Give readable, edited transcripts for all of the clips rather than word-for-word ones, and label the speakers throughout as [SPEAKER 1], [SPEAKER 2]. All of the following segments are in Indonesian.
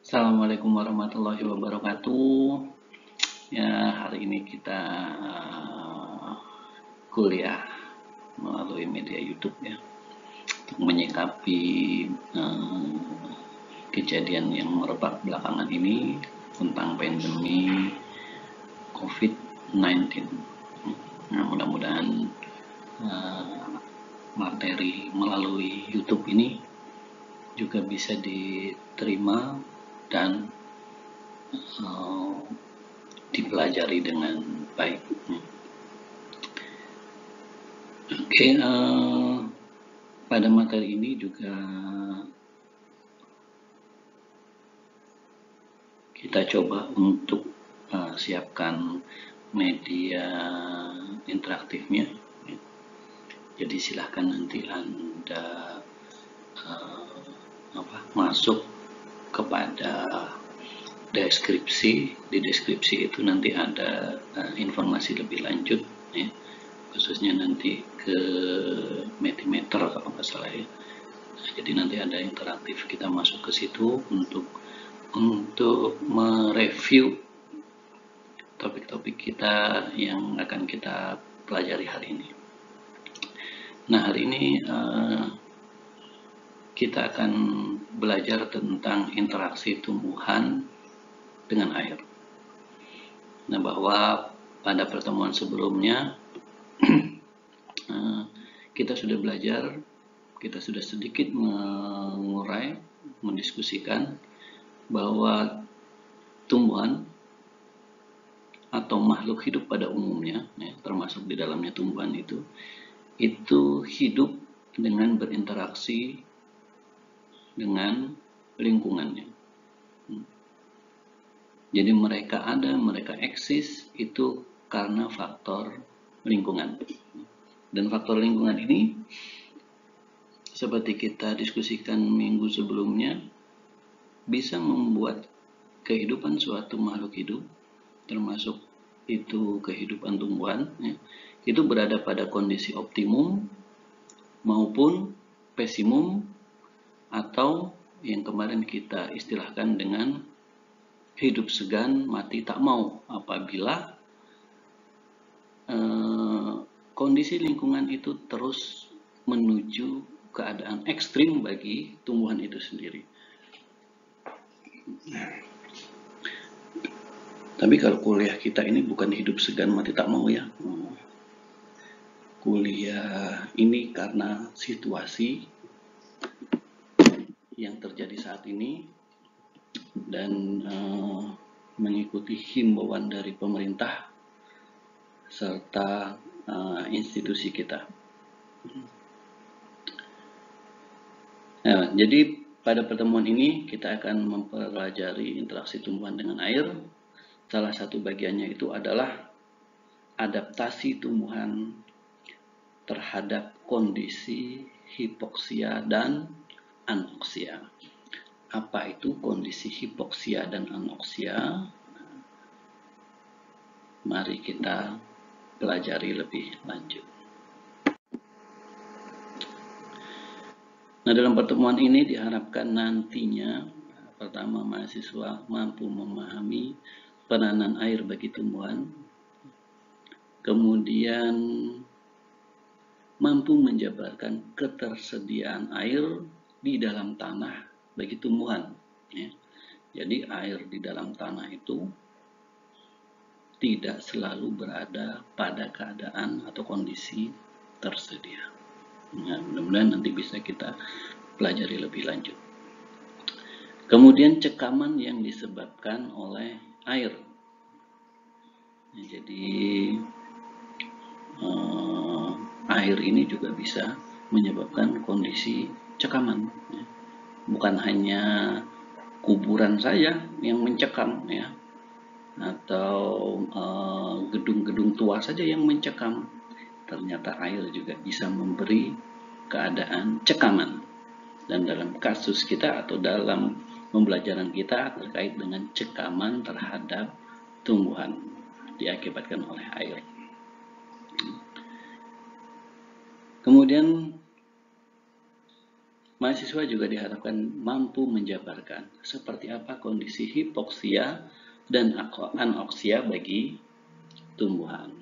[SPEAKER 1] Assalamualaikum warahmatullahi wabarakatuh. Ya, hari ini kita kuliah melalui media YouTube ya, untuk menyikapi eh, kejadian yang merebak belakangan ini tentang pandemi COVID-19. Nah, mudah-mudahan materi melalui YouTube ini juga bisa diterima dan dipelajari dengan baik. Oke, pada materi ini juga kita coba untuk siapkan media interaktifnya. Jadi silahkan nanti Anda masuk kepada deskripsi. Di deskripsi itu nanti ada informasi lebih lanjut ya, khususnya nanti ke Metimeter kalau nggak salah ya. Jadi nanti ada interaktif, kita masuk ke situ untuk mereview topik-topik kita yang akan kita pelajari hari ini. Nah, hari ini kita akan belajar tentang interaksi tumbuhan dengan air. Nah, bahwa pada pertemuan sebelumnya kita sudah belajar, kita sudah sedikit mengurai, mendiskusikan bahwa tumbuhan atau makhluk hidup pada umumnya, ya, termasuk di dalamnya tumbuhan itu hidup dengan berinteraksi dengan lingkungannya. Jadi mereka ada, mereka eksis itu karena faktor lingkungan. Dan faktor lingkungan ini seperti kita diskusikan minggu sebelumnya bisa membuat kehidupan suatu makhluk hidup, termasuk itu kehidupan tumbuhan ya, itu berada pada kondisi optimum maupun pesimum, atau yang kemarin kita istilahkan dengan hidup segan mati tak mau, apabila kondisi lingkungan itu terus menuju keadaan ekstrim bagi tumbuhan itu sendiri. Tapi kalau kuliah kita ini bukan hidup segan mati tak mau ya. Kuliah ini karena situasi yang terjadi saat ini dan mengikuti himbauan dari pemerintah serta institusi kita. Nah, jadi pada pertemuan ini kita akan mempelajari interaksi tumbuhan dengan air. Salah satu bagiannya itu adalah adaptasi tumbuhan terhadap kondisi hipoksia dan anoksia. Apa itu kondisi hipoksia dan anoksia? Mari kita pelajari lebih lanjut. Nah, dalam pertemuan ini diharapkan nantinya pertama mahasiswa mampu memahami peranan air bagi tumbuhan, kemudian mampu menjabarkan ketersediaan air di dalam tanah bagi tumbuhan ya. Jadi air di dalam tanah itu tidak selalu berada pada keadaan atau kondisi tersedia. Nah, mudah-mudahan nanti bisa kita pelajari lebih lanjut. Kemudian cekaman yang disebabkan oleh air. Nah, jadi air ini juga bisa menyebabkan kondisi cekaman. Ya. Bukan hanya kuburan saja yang mencekam ya, atau gedung-gedung tua saja yang mencekam. Ternyata air juga bisa memberi keadaan cekaman. Dan dalam kasus kita atau dalam pembelajaran kita terkait dengan cekaman terhadap tumbuhan diakibatkan oleh air. Kemudian mahasiswa juga diharapkan mampu menjabarkan seperti apa kondisi hipoksia dan anoksia bagi tumbuhan.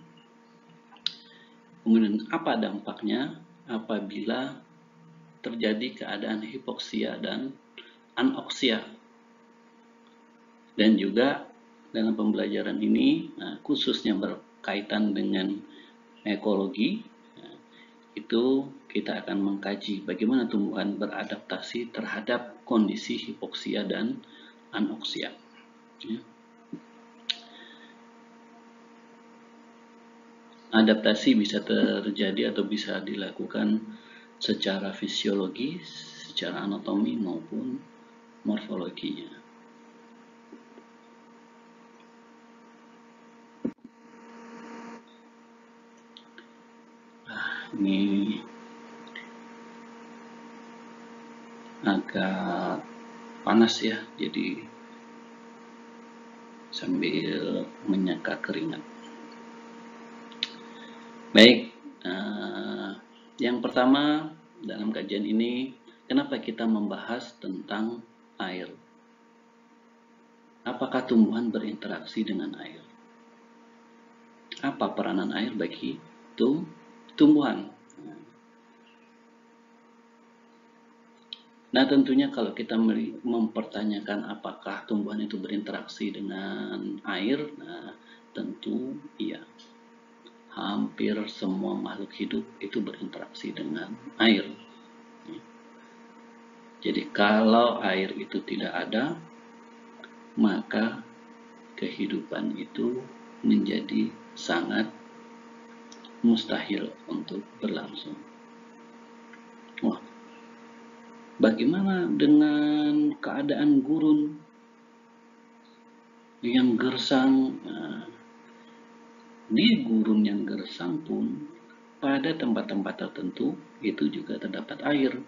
[SPEAKER 1] Kemudian apa dampaknya apabila terjadi keadaan hipoksia dan anoksia. Dan juga dalam pembelajaran ini, khususnya berkaitan dengan ekologi, itu kita akan mengkaji bagaimana tumbuhan beradaptasi terhadap kondisi hipoksia dan anoksia. Adaptasi bisa terjadi atau bisa dilakukan secara fisiologi, secara anatomi maupun morfologinya. Ini agak panas ya, jadi sambil menyeka keringat. Baik, yang pertama dalam kajian ini, kenapa kita membahas tentang air? Apakah tumbuhan berinteraksi dengan air? Apa peranan air bagi tumbuhan? Nah, tentunya kalau kita mempertanyakan apakah tumbuhan itu berinteraksi dengan air, nah tentu iya. Hampir semua makhluk hidup itu berinteraksi dengan air. Jadi kalau air itu tidak ada, maka kehidupan itu menjadi sangat mustahil untuk berlangsung. Wah, bagaimana dengan keadaan gurun yang gersang? Di gurun yang gersang pun, pada tempat-tempat tertentu itu juga terdapat air.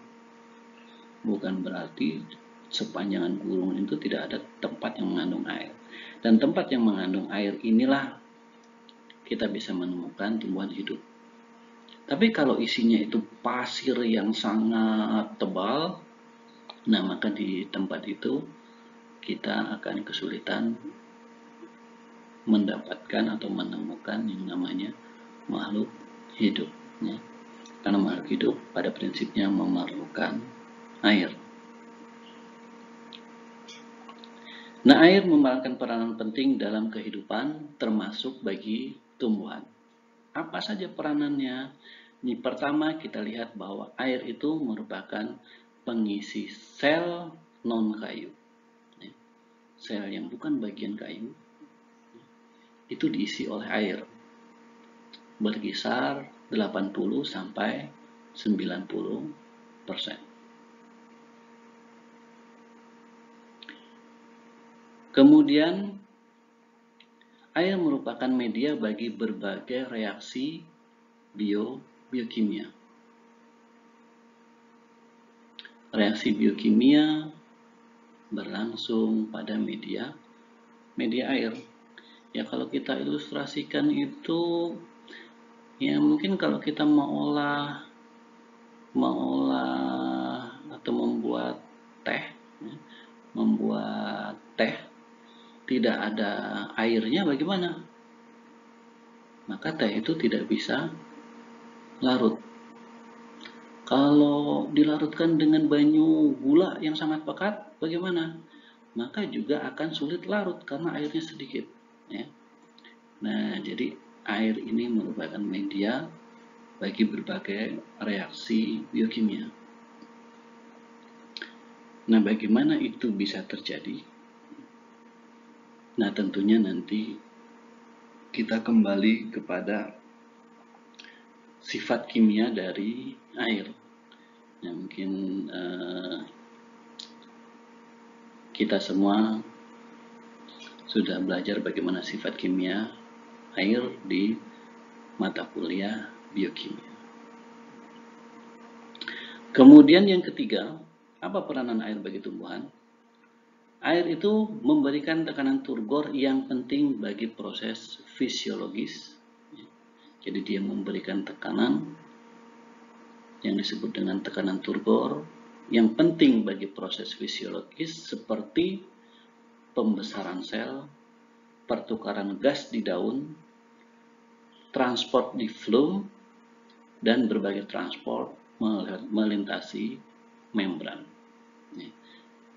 [SPEAKER 1] Bukan berarti sepanjang gurun itu tidak ada tempat yang mengandung air. Dan tempat yang mengandung air inilah kita bisa menemukan tumbuhan hidup. Tapi kalau isinya itu pasir yang sangat tebal, nah maka di tempat itu kita akan kesulitan mendapatkan atau menemukan yang namanya makhluk hidup. Ya. Karena makhluk hidup pada prinsipnya memerlukan air. Nah, air memerankan peranan penting dalam kehidupan termasuk bagi tumbuhan. Apa saja peranannya? Ini pertama kita lihat bahwa air itu merupakan pengisi sel non-kayu. Sel yang bukan bagian kayu itu diisi oleh air. Berkisar 80 sampai 90%. Kemudian air merupakan media bagi berbagai reaksi biokimia. Reaksi biokimia berlangsung pada media air. Ya kalau kita ilustrasikan itu, ya mungkin kalau kita mengolah atau membuat teh, tidak ada airnya bagaimana? Maka teh itu tidak bisa larut. Kalau dilarutkan dengan banyu gula yang sangat pekat, bagaimana? Maka juga akan sulit larut karena airnya sedikit. Ya. Nah, jadi air ini merupakan media bagi berbagai reaksi biokimia. Nah, bagaimana itu bisa terjadi? Nah, tentunya nanti kita kembali kepada sifat kimia dari air. Ya, mungkin kita semua sudah belajar bagaimana sifat kimia air di mata kuliah biokimia. Kemudian yang ketiga, apa peranan air bagi tumbuhan? Air itu memberikan tekanan turgor yang penting bagi proses fisiologis. Jadi dia memberikan tekanan yang disebut dengan tekanan turgor yang penting bagi proses fisiologis seperti pembesaran sel, pertukaran gas di daun, transport di flume, dan berbagai transport melintasi membran.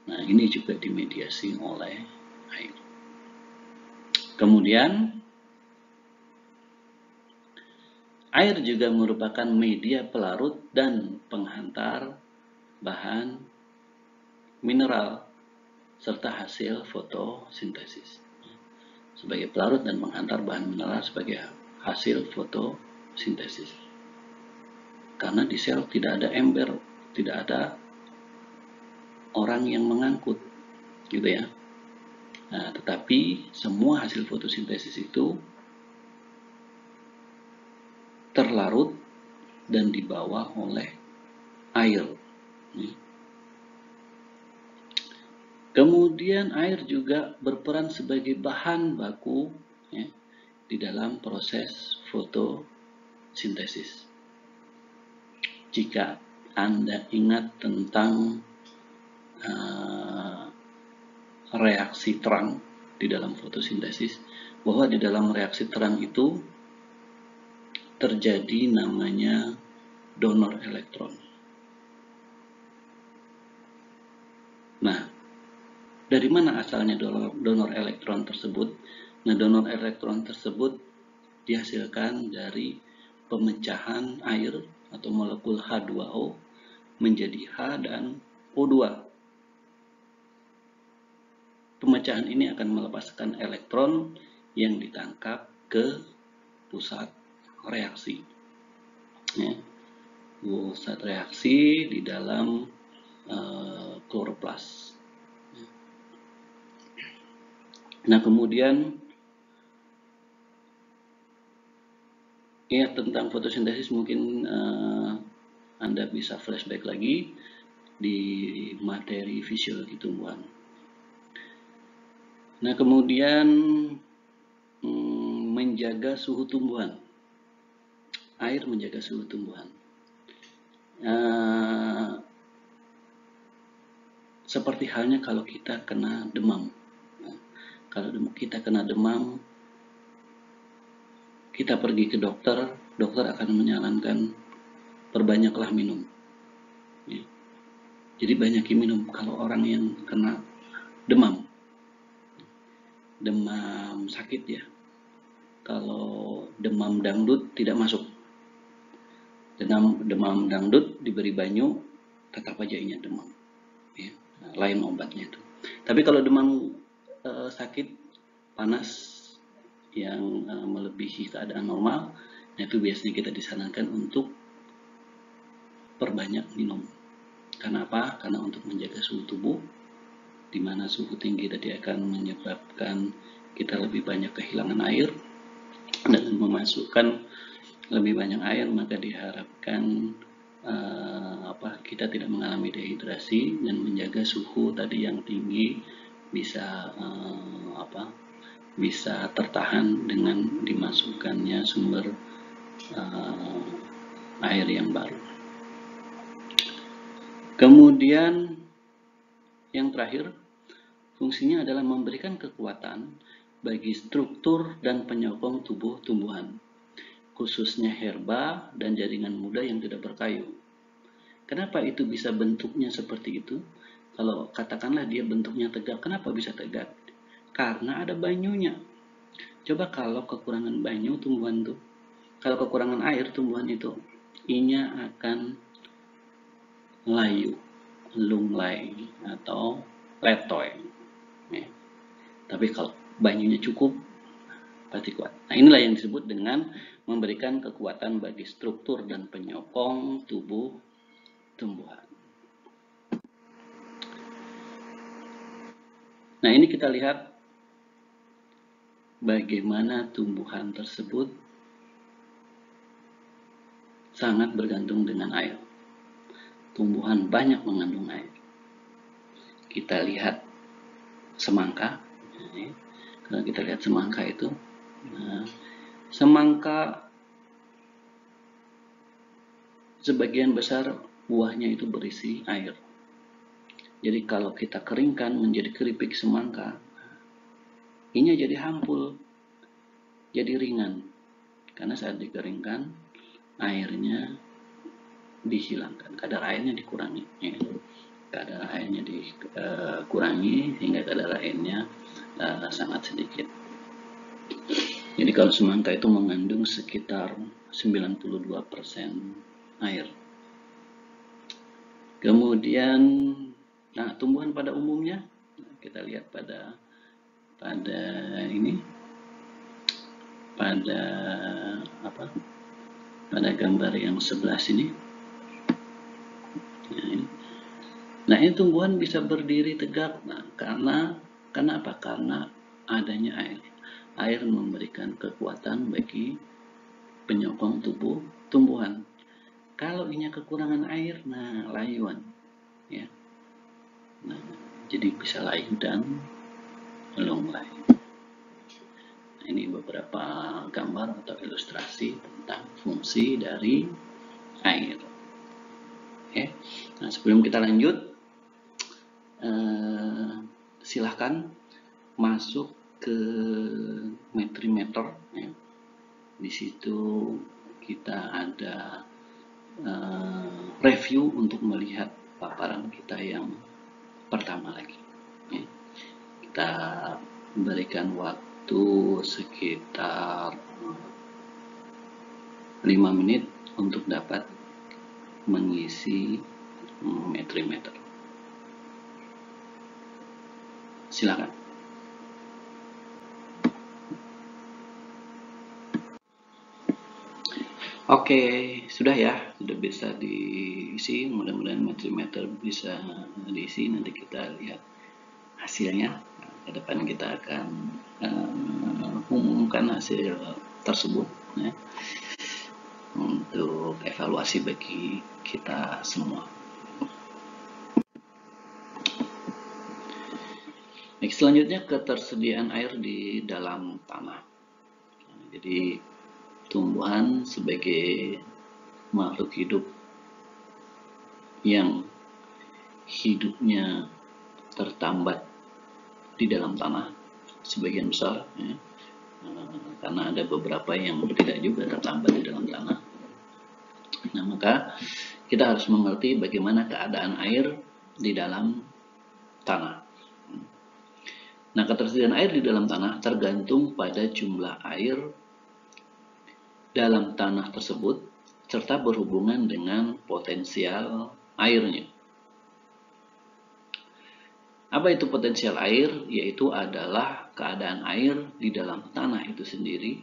[SPEAKER 1] Nah, ini juga dimediasi oleh air. Kemudian, air juga merupakan media pelarut dan penghantar bahan mineral serta hasil fotosintesis. Sebagai pelarut dan menghantar bahan mineral sebagai hasil fotosintesis. Karena di sel tidak ada ember, tidak ada orang yang mengangkut, gitu ya. Nah, tetapi semua hasil fotosintesis itu terlarut dan dibawa oleh air. Kemudian air juga berperan sebagai bahan baku ya, di dalam proses fotosintesis. Jika Anda ingat tentang reaksi terang di dalam fotosintesis, bahwa di dalam reaksi terang itu terjadi namanya donor elektron. Nah, dari mana asalnya donor elektron tersebut? Nah, donor elektron tersebut dihasilkan dari pemecahan air atau molekul H2O menjadi H dan O2. Pemecahan ini akan melepaskan elektron yang ditangkap ke pusat reaksi. Ya. Pusat reaksi di dalam kloroplas. Nah, kemudian ya tentang fotosintesis mungkin Anda bisa flashback lagi di materi fisiologi tumbuhan. Nah, kemudian menjaga suhu tumbuhan. Air menjaga suhu tumbuhan. Seperti halnya kalau kita kena demam. Kalau kita kena demam, kita pergi ke dokter, dokter akan menyarankan perbanyaklah minum. Ya. Jadi banyakin minum kalau orang yang kena demam sakit ya. Kalau demam dangdut tidak masuk. Demam dangdut diberi banyu, tetap aja ingat demam. Ya. Lain obatnya itu. Tapi kalau demam sakit panas yang melebihi keadaan normal, nah itu biasanya kita disarankan untuk perbanyak minum. Karena apa? Karena untuk menjaga suhu tubuh, di mana suhu tinggi tadi akan menyebabkan kita lebih banyak kehilangan air dan memasukkan lebih banyak air, maka diharapkan kita tidak mengalami dehidrasi dan menjaga suhu tadi yang tinggi bisa bisa tertahan dengan dimasukkannya sumber air yang baru. Kemudian yang terakhir, fungsinya adalah memberikan kekuatan bagi struktur dan penyokong tubuh tumbuhan, khususnya herba dan jaringan muda yang tidak berkayu. Kenapa itu bisa bentuknya seperti itu? Kalau katakanlah dia bentuknya tegak, kenapa bisa tegak? Karena ada banyunya. Coba kalau kekurangan banyu tumbuhan itu, kalau kekurangan air tumbuhan itu, inya akan layu, lunglai atau letoy. Ya. Tapi kalau banyunya cukup, pasti kuat. Nah, inilah yang disebut dengan memberikan kekuatan bagi struktur dan penyokong tubuh tumbuhan. Nah, ini kita lihat bagaimana tumbuhan tersebut sangat bergantung dengan air. Tumbuhan banyak mengandung air. Kita lihat semangka. Kalau kita lihat semangka itu, semangka sebagian besar buahnya itu berisi air. Jadi kalau kita keringkan menjadi keripik semangka, ini jadi hampul, jadi ringan. Karena saat dikeringkan, airnya dihilangkan, kadar airnya dikurangi. Ya. Kadar airnya dikurangi sehingga kadar airnya sangat sedikit. Jadi kalau semangka itu mengandung sekitar 92% air. Kemudian, nah tumbuhan pada umumnya kita lihat pada ini, pada apa? Pada gambar yang sebelah sini. Nah, ini tumbuhan bisa berdiri tegak. Nah, karena apa? Karena adanya air. Air memberikan kekuatan bagi penyokong tubuh tumbuhan. Kalau ini kekurangan air, nah layuan, ya. Nah, jadi bisa layu dan lunglai. Nah, ini beberapa gambar atau ilustrasi tentang fungsi dari air. Oke. Nah, sebelum kita lanjut, silahkan masuk ke Metrimeter, ya. Di situ kita ada review untuk melihat paparan kita yang pertama lagi. Ya. Kita berikan waktu sekitar 5 menit untuk dapat mengisi Metrimeter. Silakan. Oke, sudah ya, sudah bisa diisi. Mudah-mudahan Metrimeter bisa diisi. Nanti kita lihat hasilnya. Ke depan kita akan umumkan hasil tersebut, ya, untuk evaluasi bagi kita semua. Baik, selanjutnya ketersediaan air di dalam tanah. Jadi tumbuhan sebagai makhluk hidup yang hidupnya tertambat di dalam tanah sebagian besar, ya, karena ada beberapa yang tidak juga tertambat di dalam tanah. Nah, maka kita harus mengerti bagaimana keadaan air di dalam tanah. Nah, ketersediaan air di dalam tanah tergantung pada jumlah air dalam tanah tersebut serta berhubungan dengan potensial airnya. Apa itu potensial air? Yaitu adalah keadaan air di dalam tanah itu sendiri,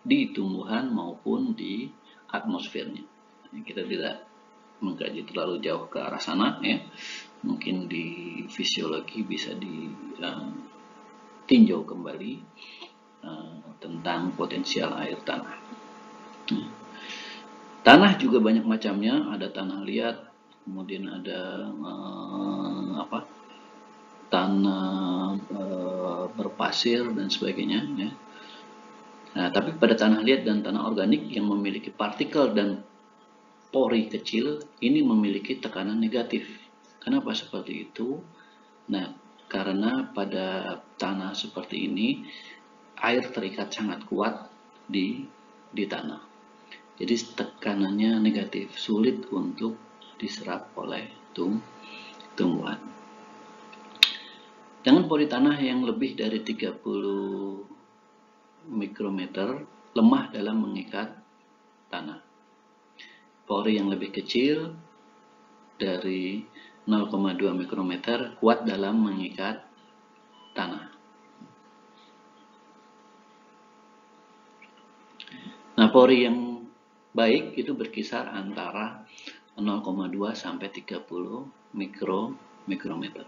[SPEAKER 1] di tumbuhan maupun di atmosfernya. Kita tidak mengkaji terlalu jauh ke arah sana, ya. Mungkin di fisiologi bisa ditinjau kembali tentang potensial air tanah. Tanah juga banyak macamnya, ada tanah liat, kemudian ada tanah berpasir dan sebagainya, ya. Nah, tapi pada tanah liat dan tanah organik yang memiliki partikel dan pori kecil, ini memiliki tekanan negatif. Kenapa seperti itu? Nah, karena pada tanah seperti ini, air terikat sangat kuat di tanah. Jadi tekanannya negatif, sulit untuk diserap oleh tumbuhan. Dengan pori tanah yang lebih dari 30 mikrometer, lemah dalam mengikat tanah. Pori yang lebih kecil dari 0,2 mikrometer kuat dalam mengikat tanah. Nah, pori yang baik itu berkisar antara 0,2 sampai 30 mikrometer.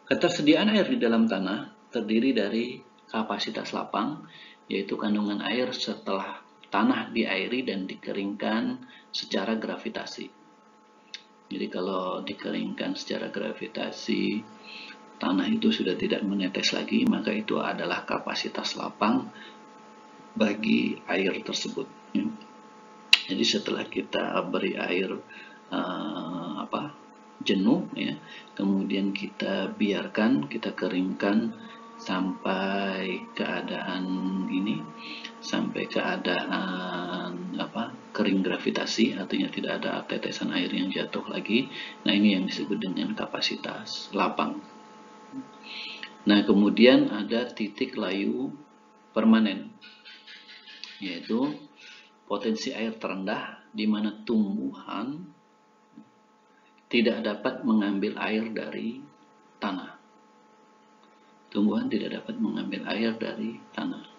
[SPEAKER 1] Ketersediaan air di dalam tanah terdiri dari kapasitas lapang, yaitu kandungan air setelah tanah diairi dan dikeringkan secara gravitasi. Jadi kalau dikeringkan secara gravitasi, tanah itu sudah tidak menetes lagi, maka itu adalah kapasitas lapang bagi air tersebut. Jadi setelah kita beri air jenuh ya, kemudian kita biarkan, kita keringkan sampai keadaan kering gravitasi, artinya tidak ada tetesan air yang jatuh lagi. Nah, ini yang disebut dengan kapasitas lapang. Nah, kemudian ada titik layu permanen, yaitu potensi air terendah di mana tumbuhan tidak dapat mengambil air dari tanah. Tumbuhan tidak dapat mengambil air dari tanah.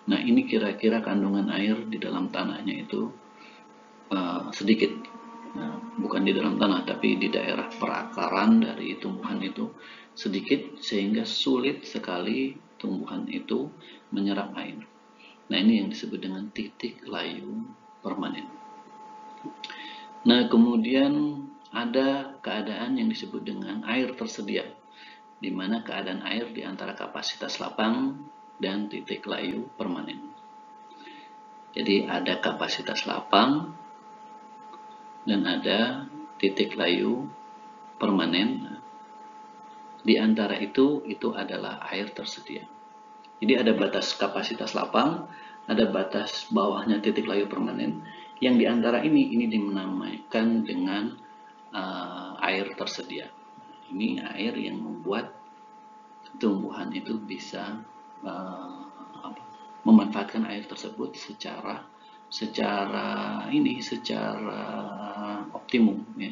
[SPEAKER 1] Nah, ini kira-kira kandungan air di dalam tanahnya itu sedikit. Nah, bukan di dalam tanah, tapi di daerah perakaran dari tumbuhan itu sedikit, sehingga sulit sekali tumbuhan itu menyerap air. Nah, ini yang disebut dengan titik layu permanen. Nah, kemudian ada keadaan yang disebut dengan air tersedia, di mana keadaan air di antara kapasitas lapang dan titik layu permanen. Jadi ada kapasitas lapang dan ada titik layu permanen. Di antara itu adalah air tersedia. Jadi ada batas kapasitas lapang, ada batas bawahnya titik layu permanen. Yang di antara ini dinamakan dengan air tersedia. Ini air yang membuat tumbuhan itu bisa memanfaatkan air tersebut secara optimum ya.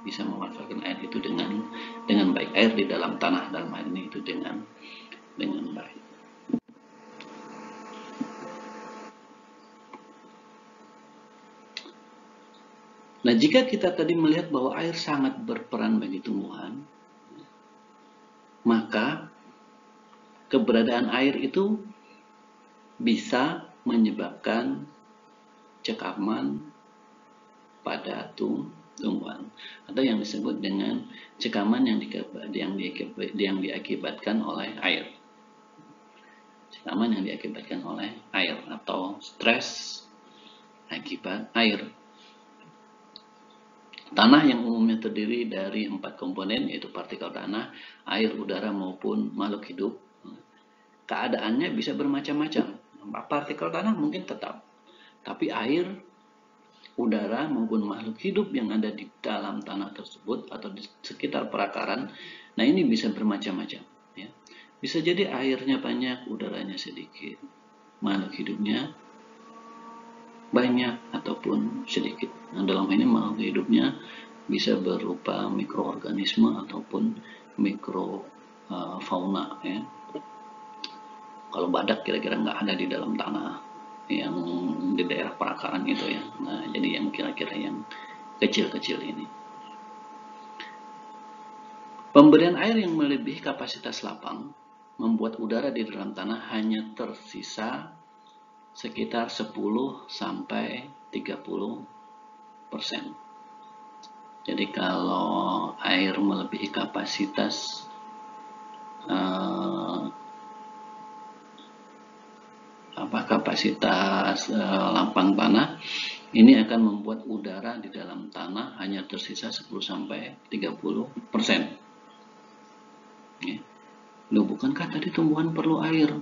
[SPEAKER 1] Bisa memanfaatkan air itu dengan baik, air di dalam tanah dalam hal ini itu dengan baik. Nah, jika kita tadi melihat bahwa air sangat berperan bagi tumbuhan, maka keberadaan air itu bisa menyebabkan cekaman pada tumbuhan, atau yang disebut dengan cekaman yang diakibatkan oleh air. Cekaman yang diakibatkan oleh air atau stres akibat air. Tanah yang umumnya terdiri dari 4 komponen, yaitu partikel tanah, air, udara, maupun makhluk hidup. Keadaannya bisa bermacam-macam. Partikel tanah mungkin tetap, tapi air, udara, maupun makhluk hidup yang ada di dalam tanah tersebut atau di sekitar perakaran, nah ini bisa bermacam-macam. Ya. Bisa jadi airnya banyak, udaranya sedikit, makhluk hidupnya banyak ataupun sedikit. Nah, dalam ini makhluk hidupnya bisa berupa mikroorganisme ataupun mikrofauna ya. Kalau badak kira-kira nggak ada di dalam tanah yang di daerah perakaran itu ya. Nah, jadi yang kira-kira yang kecil-kecil ini. Pemberian air yang melebihi kapasitas lapang membuat udara di dalam tanah hanya tersisa sekitar 10-30%. Jadi kalau air melebihi kapasitas lapang tanah, ini akan membuat udara di dalam tanah hanya tersisa 10-30%. Ya. Loh, bukankah tadi tumbuhan perlu air?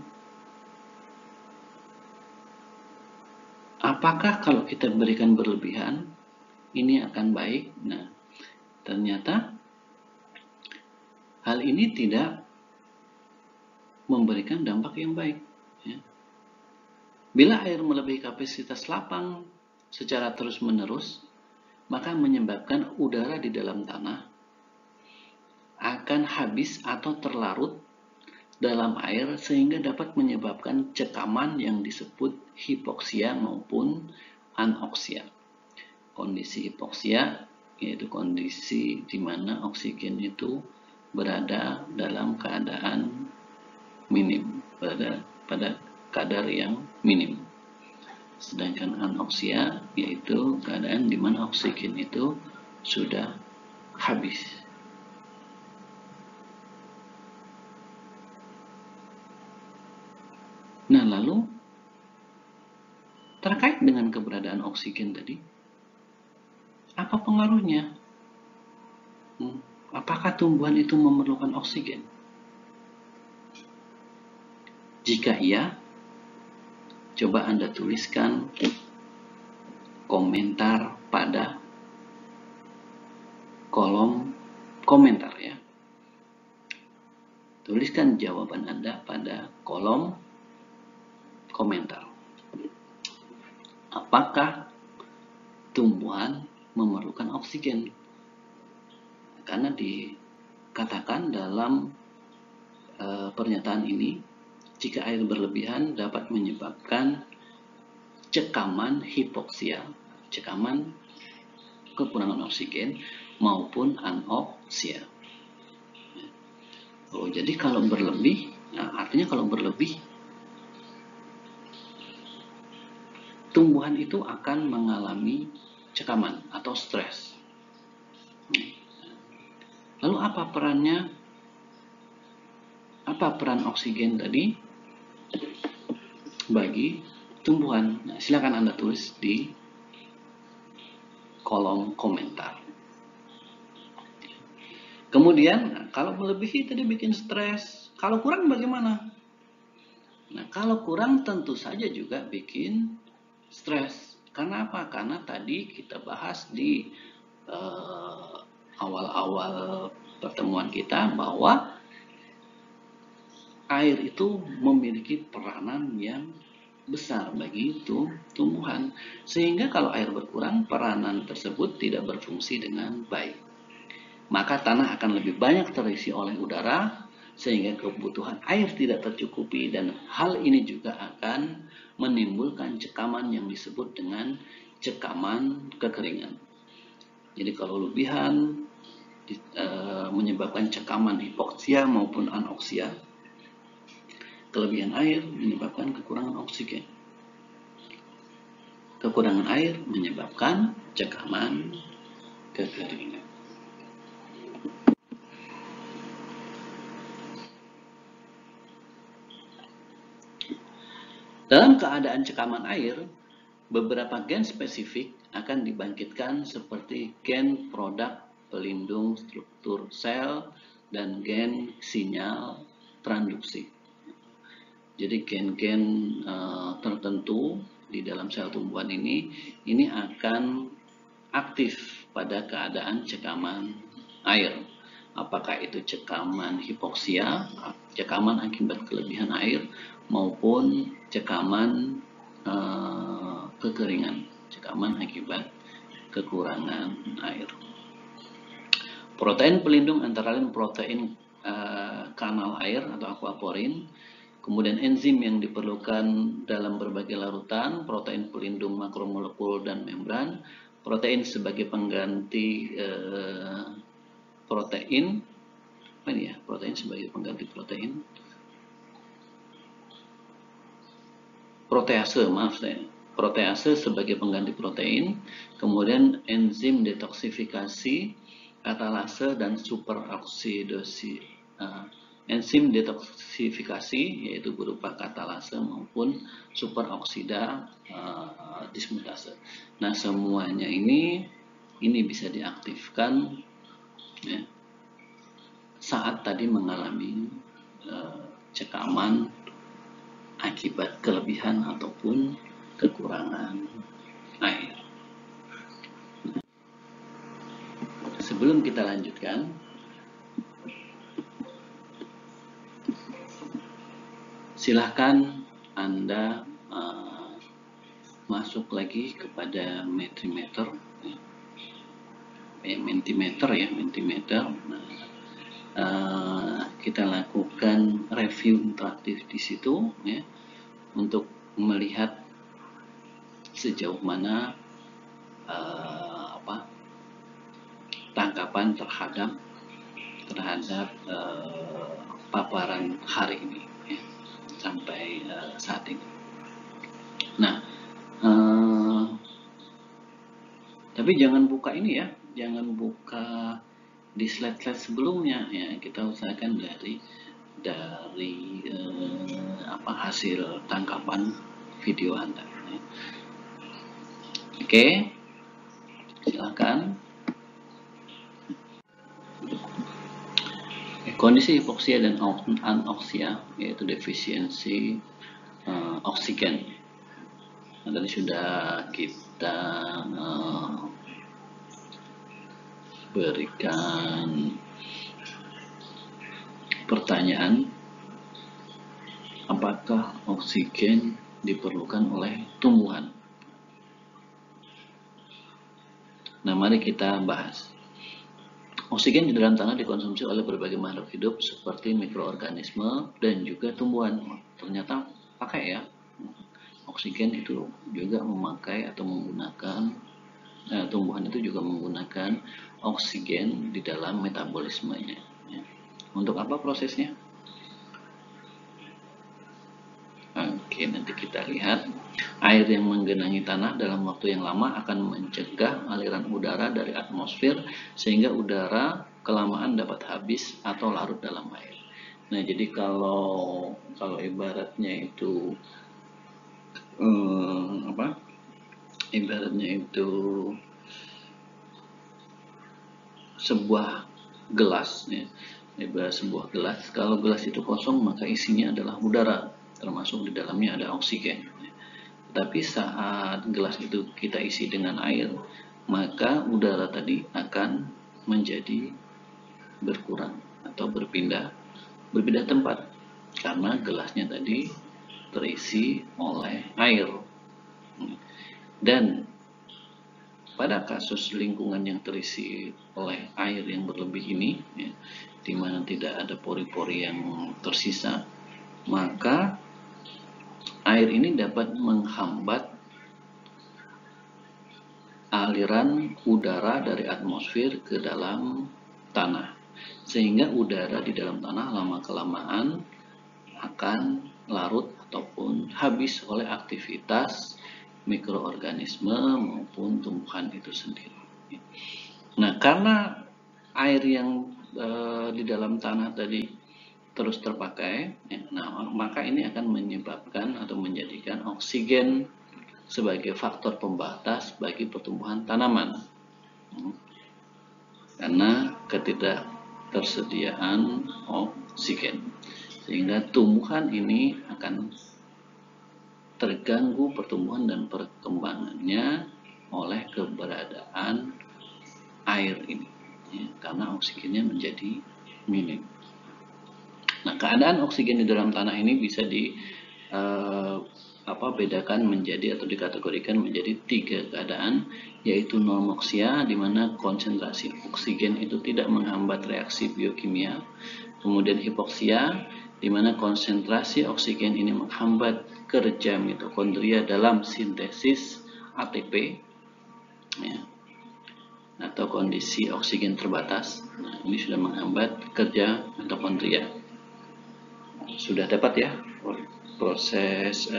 [SPEAKER 1] Apakah kalau kita berikan berlebihan, ini akan baik? Nah, ternyata hal ini tidak memberikan dampak yang baik. Ya. Bila air melebihi kapasitas lapang secara terus-menerus, maka menyebabkan udara di dalam tanah akan habis atau terlarut dalam air sehingga dapat menyebabkan cekaman yang disebut hipoksia maupun anoksia. Kondisi hipoksia yaitu kondisi di mana oksigen itu berada dalam keadaan minim, berada pada kadar yang minim. Sedangkan anoksia yaitu keadaan di mana oksigen itu sudah habis. Nah, lalu terkait dengan keberadaan oksigen tadi, apa pengaruhnya? Apakah tumbuhan itu memerlukan oksigen? Jika iya, coba Anda tuliskan komentar pada kolom komentar ya. Tuliskan jawaban Anda pada kolom komentar. Apakah tumbuhan memerlukan oksigen? Karena dikatakan dalam pernyataan ini, jika air berlebihan dapat menyebabkan cekaman hipoksia, cekaman kekurangan oksigen maupun anoksia. Oh, jadi kalau berlebih, artinya kalau berlebih, tumbuhan itu akan mengalami cekaman atau stres. Lalu apa perannya? Apa peran oksigen tadi bagi tumbuhan? Nah, silakan Anda tulis di kolom komentar. Kemudian, kalau melebihi tadi bikin stres. Kalau kurang bagaimana? Nah, kalau kurang tentu saja juga bikin stres. Karena apa? Karena tadi kita bahas di awal-awal pertemuan kita bahwa air itu memiliki peranan yang besar bagi tumbuhan. Sehingga kalau air berkurang, peranan tersebut tidak berfungsi dengan baik. Maka tanah akan lebih banyak terisi oleh udara, sehingga kebutuhan air tidak tercukupi, dan hal ini juga akan menimbulkan cekaman yang disebut dengan cekaman kekeringan. Jadi kalau lebihan menyebabkan cekaman hipoksia maupun anoksia. Kelebihan air menyebabkan kekurangan oksigen. Kekurangan air menyebabkan cekaman kekeringan. Dalam keadaan cekaman air, beberapa gen spesifik akan dibangkitkan seperti gen produk pelindung struktur sel dan gen sinyal transduksi. Jadi gen-gen tertentu di dalam sel tumbuhan ini akan aktif pada keadaan cekaman air. Apakah itu cekaman hipoksia, cekaman akibat kelebihan air, maupun cekaman kekeringan, cekaman akibat kekurangan air. Protein pelindung antara lain protein kanal air atau aquaporin, kemudian enzim yang diperlukan dalam berbagai larutan, protein pelindung makromolekul dan membran, protein sebagai pengganti protein, apa ini ya? Protein sebagai pengganti protein, protease, maaf saya, protease sebagai pengganti protein, kemudian enzim detoksifikasi, katalase dan superoksidasi. Enzim detoksifikasi yaitu berupa katalase maupun superoksida dismutase. Nah, semuanya ini bisa diaktifkan ya, saat tadi mengalami cekaman akibat kelebihan ataupun kekurangan air. Sebelum kita lanjutkan, silahkan Anda masuk lagi kepada Mentimeter, Mentimeter. Kita lakukan review interaktif di situ ya, untuk melihat sejauh mana tanggapan terhadap paparan hari ini ya, sampai saat ini. Nah, tapi jangan buka ini ya, jangan buka di slide-slide sebelumnya ya. Kita usahakan dari dari hasil tangkapan video Anda. Oke, silakan. Kondisi hipoksia dan anoksia yaitu defisiensi oksigen. Nah, tadi sudah kita berikan pertanyaan, apakah oksigen diperlukan oleh tumbuhan? Nah, mari kita bahas. Oksigen di dalam tanah dikonsumsi oleh berbagai makhluk hidup seperti mikroorganisme dan juga tumbuhan. Ternyata pakai ya. Oksigen itu juga memakai atau menggunakan, tumbuhan itu juga menggunakan oksigen di dalam metabolismenya. Untuk apa prosesnya? Oke, nanti kita lihat. Air yang menggenangi tanah dalam waktu yang lama akan mencegah aliran udara dari atmosfer sehingga udara kelamaan dapat habis atau larut dalam air. Nah, jadi kalau ibaratnya itu ibaratnya itu sebuah gelas ya. Sebuah gelas, kalau gelas itu kosong maka isinya adalah udara, termasuk di dalamnya ada oksigen. Tapi saat gelas itu kita isi dengan air, maka udara tadi akan menjadi berkurang atau berpindah tempat karena gelasnya tadi terisi oleh air. Dan pada kasus lingkungan yang terisi oleh air yang berlebih ini, ya, di mana tidak ada pori-pori yang tersisa, maka air ini dapat menghambat aliran udara dari atmosfer ke dalam tanah, sehingga udara di dalam tanah lama-kelamaan akan larut ataupun habis oleh aktivitas mikroorganisme maupun tumbuhan itu sendiri. Nah, karena air yang di dalam tanah tadi terus terpakai, nah maka ini akan menyebabkan atau menjadikan oksigen sebagai faktor pembatas bagi pertumbuhan tanaman. Karena ketidaktersediaan oksigen, sehingga tumbuhan ini akan terganggu pertumbuhan dan perkembangannya oleh keberadaan air ini, ya, karena oksigennya menjadi minim. Nah, keadaan oksigen di dalam tanah ini bisa bedakan menjadi atau dikategorikan menjadi 3 keadaan, yaitu normoksia, di mana konsentrasi oksigen itu tidak menghambat reaksi biokimia. Kemudian hipoksia, di mana konsentrasi oksigen ini menghambat kerja mitokondria dalam sintesis ATP, ya, atau kondisi oksigen terbatas. Nah, ini sudah menghambat kerja mitokondria. Sudah dapat ya proses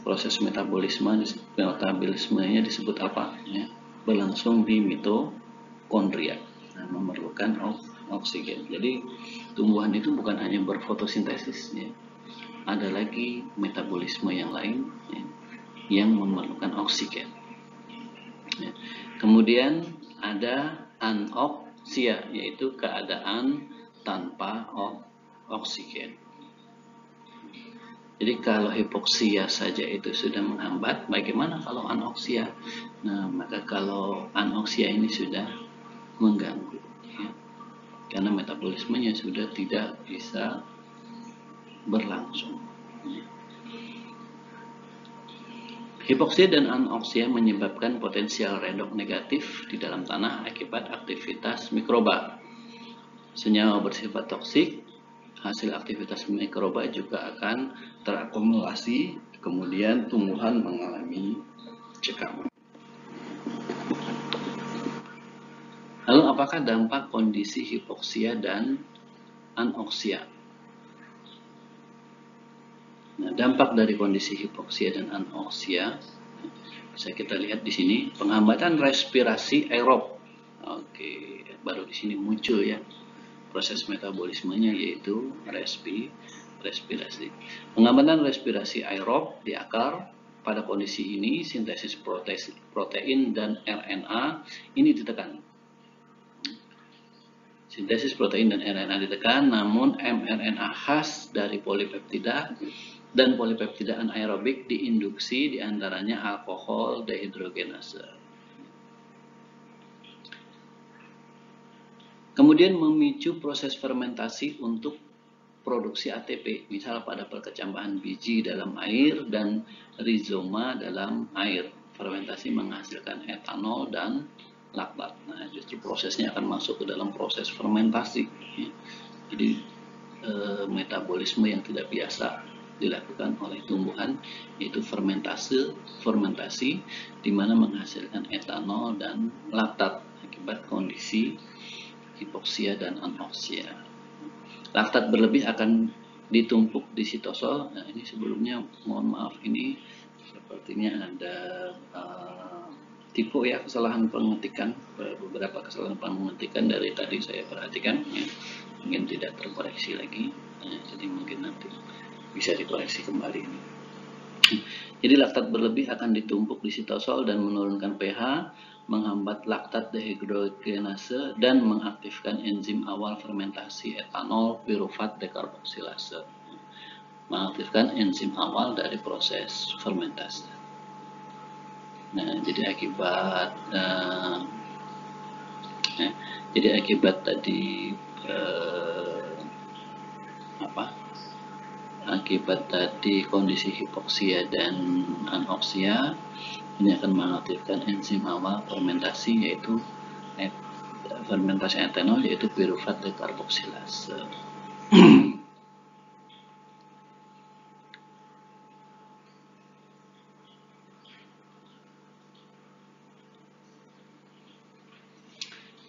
[SPEAKER 1] proses metabolismenya disebut apa ya, berlangsung di mitokondria. Nah, memerlukan oksigen. Jadi tumbuhan itu bukan hanya berfotosintesis ya, ada lagi metabolisme yang lain ya, yang memerlukan oksigen ya. Kemudian ada anoksia, yaitu keadaan tanpa oksigen. Jadi kalau hipoksia saja itu sudah menghambat, bagaimana kalau anoksia? Nah, maka kalau anoksia ini sudah mengganggu, ya, karena metabolismenya sudah tidak bisa berlangsung. Hipoksia dan anoksia menyebabkan potensial redoks negatif di dalam tanah akibat aktivitas mikroba. Senyawa bersifat toksik hasil aktivitas mikroba juga akan terakumulasi, kemudian tumbuhan mengalami cekaman. Lalu apakah dampak kondisi hipoksia dan anoksia? Nah, dampak dari kondisi hipoksia dan anoksia bisa kita lihat di sini, penghambatan respirasi aerob. Oke, baru di sini muncul ya. proses metabolismenya, yaitu respirasi. Pengamatan respirasi aerob di akar. Pada kondisi ini, sintesis protein dan RNA ini ditekan. Sintesis protein dan RNA ditekan, namun mRNA khas dari polipeptida dan polipeptida anaerobik diinduksi, diantaranya alkohol dehidrogenase. Kemudian memicu proses fermentasi untuk produksi ATP, misal pada perkecambahan biji dalam air dan rizoma dalam air. Fermentasi menghasilkan etanol dan laktat. Nah, justru prosesnya akan masuk ke dalam proses fermentasi. Jadi metabolisme yang tidak biasa dilakukan oleh tumbuhan, yaitu fermentasi di mana menghasilkan etanol dan laktat akibat kondisi hipoksia dan anoksia. Laktat berlebih akan ditumpuk di sitosol. Nah, ini sebelumnya mohon maaf, ini sepertinya ada tipe ya, kesalahan pengetikan, beberapa kesalahan pengetikan dari tadi saya perhatikan ya, mungkin tidak terkoreksi lagi, jadi mungkin nanti bisa dikoreksi kembali ini. Jadi laktat berlebih akan ditumpuk di sitosol dan menurunkan pH, menghambat laktat dehidrogenase dan mengaktifkan enzim awal fermentasi etanol pirufat dekarboksilase. Mengaktifkan enzim awal dari proses fermentasi. Nah, jadi akibat tadi akibat tadi kondisi hipoksia dan anoksia, ini akan mengaktifkan enzim awal fermentasi, yaitu fermentasi etanol, yaitu pirufat dekarboksilase.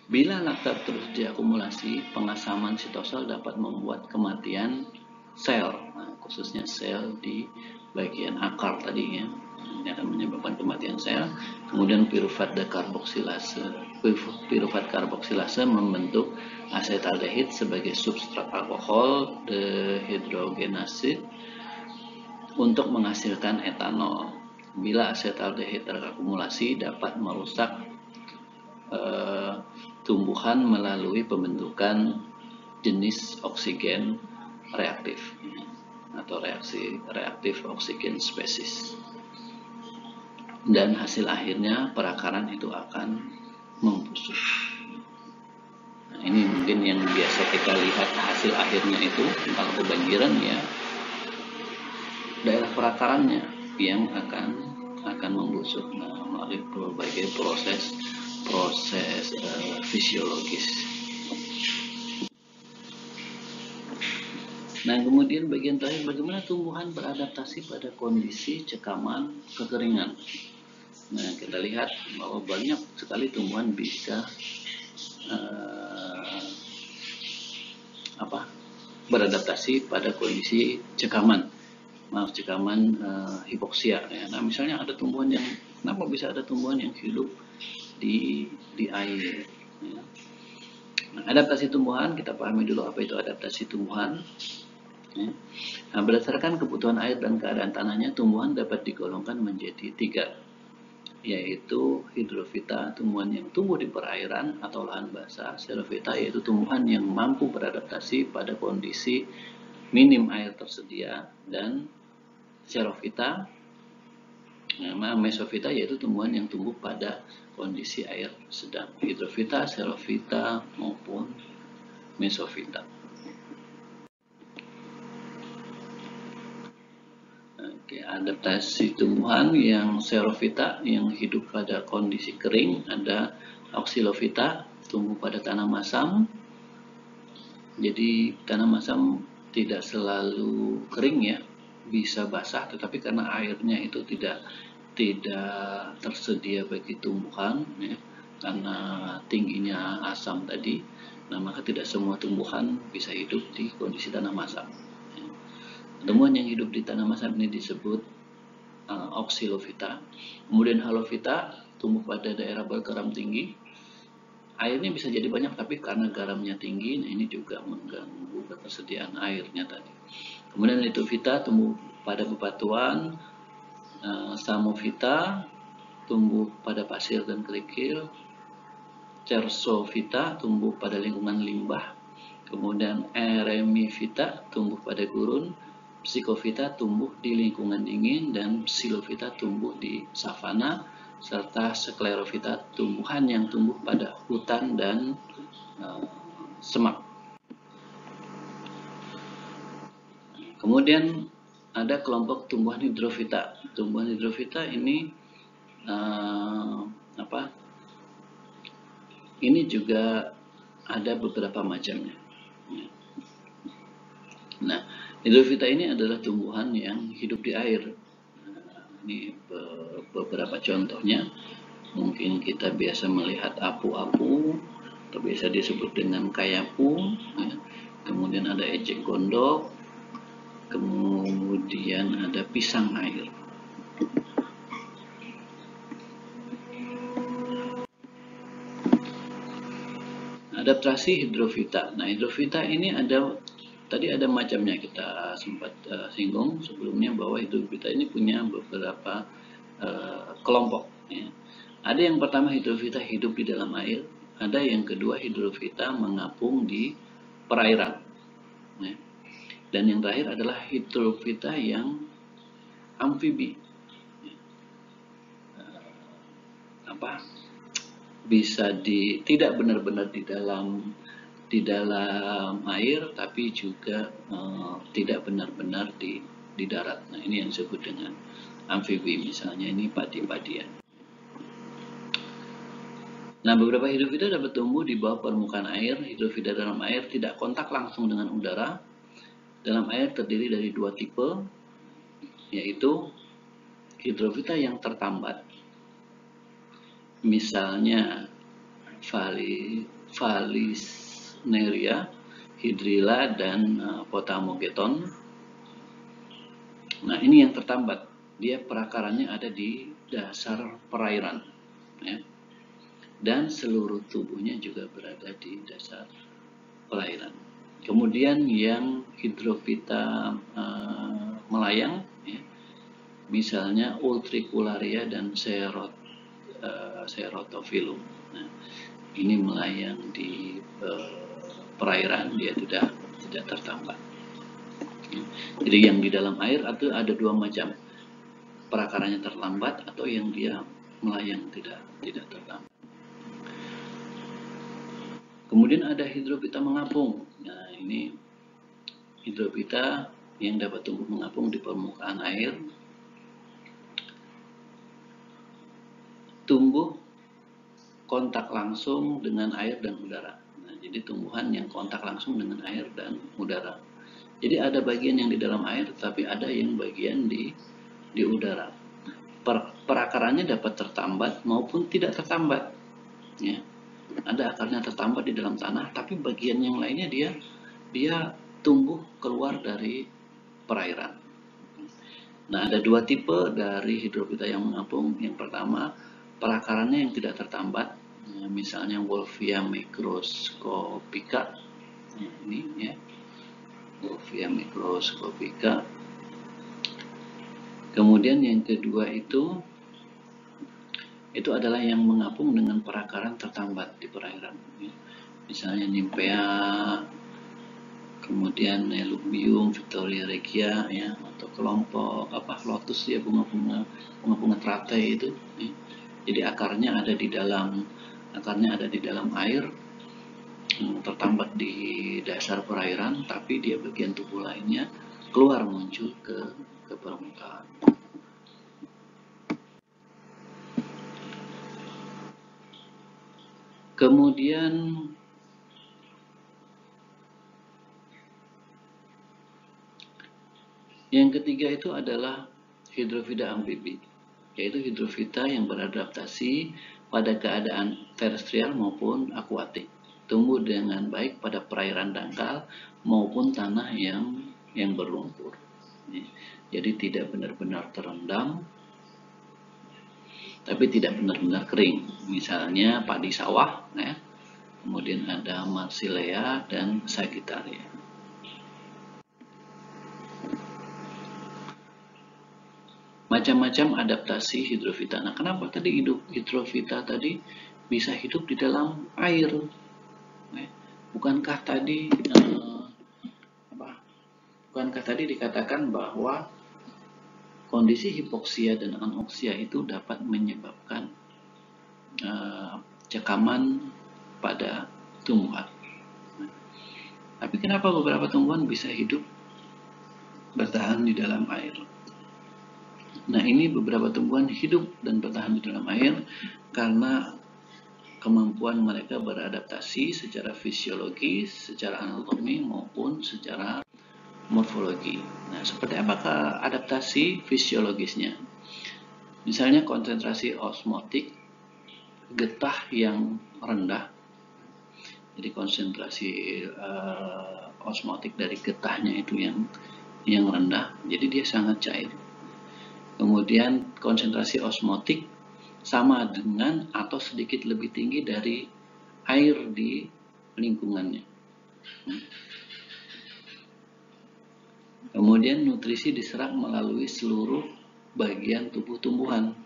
[SPEAKER 1] Bila laktat terus diakumulasi, pengasaman sitosol dapat membuat kematian sel, khususnya sel di bagian akar tadi ya. Ini akan menyebabkan kematian sel. Kemudian pirufat karboksilase membentuk asetaldehid sebagai substrat alkohol dehidrogenase untuk menghasilkan etanol. Bila asetaldehid terakumulasi, dapat merusak tumbuhan melalui pembentukan jenis oksigen reaktif atau reaksi reaktif oksigen spesies, dan hasil akhirnya perakaran itu akan membusuk. Nah, ini mungkin yang biasa kita lihat hasil akhirnya itu kalau kebanjiran ya, daerah perakarannya yang akan membusuk. Nah, melalui berbagai proses fisiologis. Nah, kemudian bagian terakhir, bagaimana tumbuhan beradaptasi pada kondisi cekaman kekeringan. Nah, kita lihat bahwa banyak sekali tumbuhan bisa beradaptasi pada kondisi cekaman hipoksia ya. Nah, misalnya ada tumbuhan yang, kenapa bisa ada tumbuhan yang hidup di air ya. Nah, adaptasi tumbuhan, kita pahami dulu apa itu adaptasi tumbuhan ya. Nah, berdasarkan kebutuhan air dan keadaan tanahnya, tumbuhan dapat digolongkan menjadi 3, yaitu hidrofita, tumbuhan yang tumbuh di perairan atau lahan basah; xerophyta, yaitu tumbuhan yang mampu beradaptasi pada kondisi minim air tersedia; dan xerophyta, mesofita, yaitu tumbuhan yang tumbuh pada kondisi air sedang. Hidrofita, xerophyta maupun mesofita. Oke, adaptasi tumbuhan yang xerophyta yang hidup pada kondisi kering, ada oxylophyta, tumbuh pada tanah masam. Jadi tanah masam tidak selalu kering ya, bisa basah, tetapi karena airnya itu tidak tersedia bagi tumbuhan ya, karena tingginya asam tadi. Nah, maka tidak semua tumbuhan bisa hidup di kondisi tanah masam ya. Tumbuhan yang hidup di tanah masam ini disebut oxylophyta. Kemudian halophyta, tumbuh pada daerah berkeram tinggi. airnya bisa jadi banyak, tapi karena garamnya tinggi, nah ini juga mengganggu ketersediaan airnya tadi. Kemudian Lithophita tumbuh pada bebatuan, Psammophyta tumbuh pada pasir dan kerikil, Chersophyta tumbuh pada lingkungan limbah, kemudian Eremiphyta tumbuh pada gurun, Psicophyta tumbuh di lingkungan dingin, dan Xylophyta tumbuh di savana, serta Sclerophyta tumbuhan yang tumbuh pada hutan dan semak. Kemudian ada kelompok tumbuhan hidrofita. Tumbuhan hidrofita ini ini juga ada beberapa macamnya. Nah, hidrofita ini adalah tumbuhan yang hidup di air. Ini beberapa contohnya. Mungkin kita biasa melihat apu-apu, atau biasa disebut dengan kayapu. Kemudian ada ejek gondok, kemudian ada pisang air. Adaptasi hidrofita. Nah, hidrofita ini tadi ada macamnya, kita sempat singgung sebelumnya bahwa hidrofita ini punya beberapa kelompok. Ya. Ada yang pertama hidrofita hidup di dalam air, ada yang kedua hidrofita mengapung di perairan. Ya. Dan yang terakhir adalah hidrofita yang amfibi. Ya. Bisa tidak benar-benar di dalam air, tapi juga tidak benar-benar di darat. Nah, ini yang disebut dengan amfibi. Misalnya ini padi-padian. Nah, beberapa hidrofita dapat tumbuh di bawah permukaan air. Hidrofita dalam air tidak kontak langsung dengan udara. Dalam air terdiri dari dua tipe, yaitu hidrofita yang tertambat. Misalnya Vallisneria, Hydrilla, dan Potamogeton. Nah, ini yang tertambat. Dia perakarannya ada di dasar perairan. Ya. Dan seluruh tubuhnya juga berada di dasar perairan. Kemudian yang hidrofita melayang, ya, misalnya Utricularia dan Ceratophilum. Nah, ini melayang di perairan, dia tidak tertambat. Jadi yang di dalam air ada dua macam, perakarannya terlambat atau yang dia melayang tidak tertambat. Kemudian ada hidrofita mengapung. Nah, ini hidrofita yang dapat tumbuh mengapung di permukaan air, tumbuh kontak langsung dengan air dan udara. Nah, jadi tumbuhan yang kontak langsung dengan air dan udara. Jadi ada bagian yang di dalam air, tapi ada yang bagian di udara. Perakarannya dapat tertambat maupun tidak tertambat. Ya. Ada akarnya tertambat di dalam tanah, tapi bagian yang lainnya dia tumbuh keluar dari perairan. Nah, ada dua tipe dari hidrofita yang mengapung. Yang pertama, perakarannya yang tidak tertambat, misalnya Wolffia microscopica. Ini ya, Wolffia microscopica. Kemudian yang kedua itu adalah yang mengapung dengan perakaran tertambat di perairan. Misalnya Nymphea, kemudian Nelubium, Victoria regia, ya, atau kelompok Lotus, ya, bunga teratai itu. Ya. Jadi akarnya ada di dalam air, tertambat di dasar perairan, tapi dia bagian tubuh lainnya keluar muncul ke permukaan. Kemudian yang ketiga itu adalah hidrofita amfibi, yaitu hidrofita yang beradaptasi pada keadaan terestrial maupun akuatik, tumbuh dengan baik pada perairan dangkal maupun tanah yang berlumpur. Jadi tidak benar-benar terendam, tapi tidak benar-benar kering. Misalnya padi sawah, ya, kemudian ada Marsilea dan Sagittaria. Macam-macam adaptasi hidrofita. Nah, kenapa tadi hidrofita tadi bisa hidup di dalam air? Bukankah tadi bukankah tadi dikatakan bahwa kondisi hipoksia dan anoksia itu dapat menyebabkan cekaman pada tumbuhan. Tapi kenapa beberapa tumbuhan bisa hidup bertahan di dalam air? Nah, ini beberapa tumbuhan hidup dan bertahan di dalam air karena kemampuan mereka beradaptasi secara fisiologis, secara anatomi maupun secara morfologi. Nah, seperti apakah adaptasi fisiologisnya? Misalnya konsentrasi osmotik getah yang rendah. Jadi konsentrasi osmotik dari getahnya itu yang rendah, jadi dia sangat cair. Kemudian konsentrasi osmotik sama dengan atau sedikit lebih tinggi dari air di lingkungannya. Kemudian nutrisi diserap melalui seluruh bagian tubuh tumbuhan,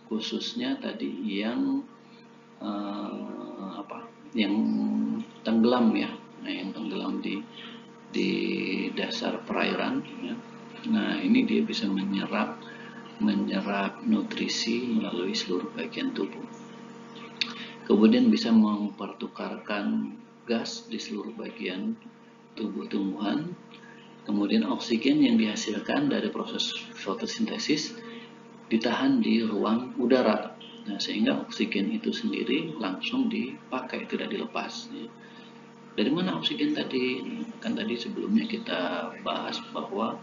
[SPEAKER 1] khususnya tadi yang yang tenggelam ya, yang tenggelam di dasar perairan. Ya. Nah, ini dia bisa menyerap nutrisi melalui seluruh bagian tubuh. Kemudian bisa mempertukarkan gas di seluruh bagian tubuh tumbuhan. Kemudian oksigen yang dihasilkan dari proses fotosintesis ditahan di ruang udara. Nah, sehingga oksigen itu sendiri langsung dipakai, tidak dilepas. Dari mana oksigen tadi? Kan tadi sebelumnya kita bahas bahwa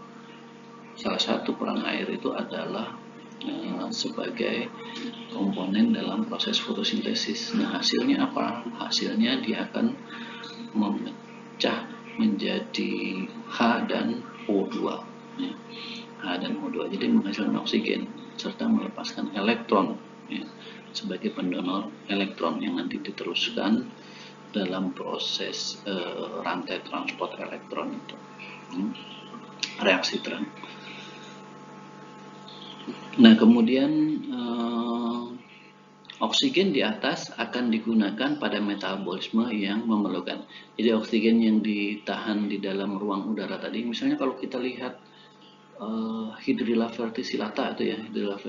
[SPEAKER 1] salah satu peran air itu adalah sebagai komponen dalam proses fotosintesis. Nah, hasilnya apa? Hasilnya dia akan memecah menjadi H dan O2. Ya. H dan O2, jadi menghasilkan oksigen serta melepaskan elektron ya, sebagai pendonor elektron yang nanti diteruskan dalam proses rantai transport elektron itu, reaksi terang. Nah, kemudian oksigen di atas akan digunakan pada metabolisme yang memerlukan. Jadi oksigen yang ditahan di dalam ruang udara tadi, misalnya kalau kita lihat Hydrilla verticillata itu ya, Hydrilla